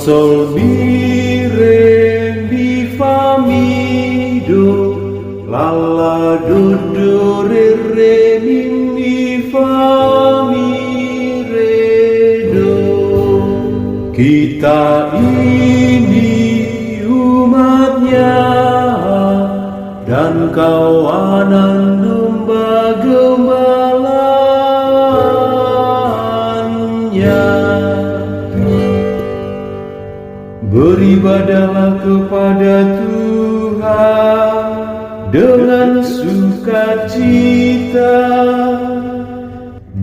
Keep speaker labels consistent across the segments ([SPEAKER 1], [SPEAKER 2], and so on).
[SPEAKER 1] sol mi re mi fa mi do la la do do re re mi fa mi re do. Kita ini umatnya dan kawanan domba gembalanya. Beribadahlah kepada Tuhan dengan sukacita,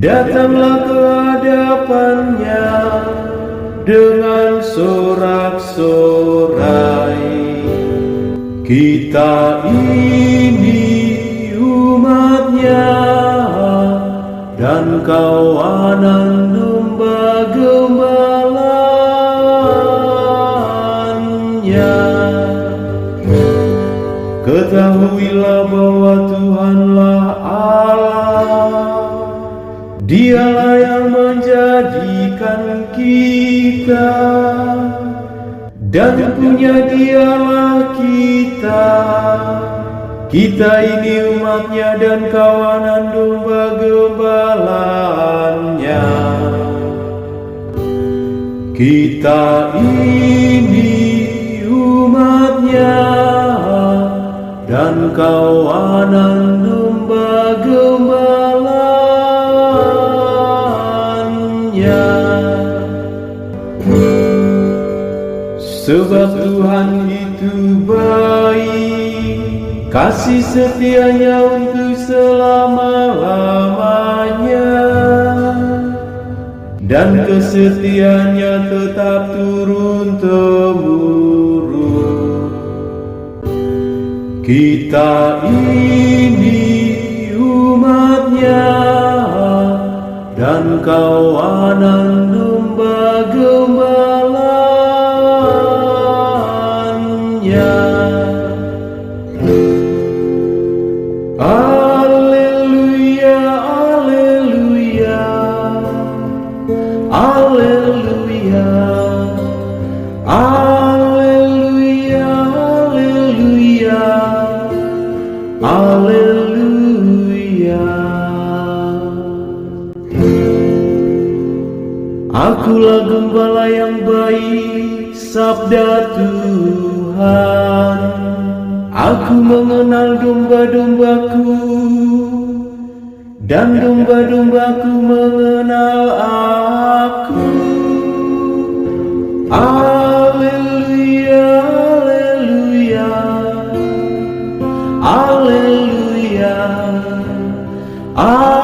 [SPEAKER 1] datanglah ke hadapannya dengan sorak-sorai. Kita ini umatnya dan kawanan domba gembalanya. Ketahuilah bahwa Tuhanlah Allah, Dialah yang menjadikan kita, dan punya Dialah kita. Kita ini umatnya dan kawanan domba gembalanya. Kita ini umatnya dan kawanan domba gembalanya. Sebab Tuhan itu baik, kasih setianya untuk selama-lamanya, dan kesetiaannya tetap turun-temurun. Kita ini umatnya dan kawanan domba gembalanya. Alleluia, alleluia, alleluia, alleluia, alleluia, alleluia. Akulah gembala yang baik, sabda Tuhan. Aku mengenal domba-dombaku, dan domba-dombaku mengenal aku. Alleluia, alleluia, alleluia, alleluia.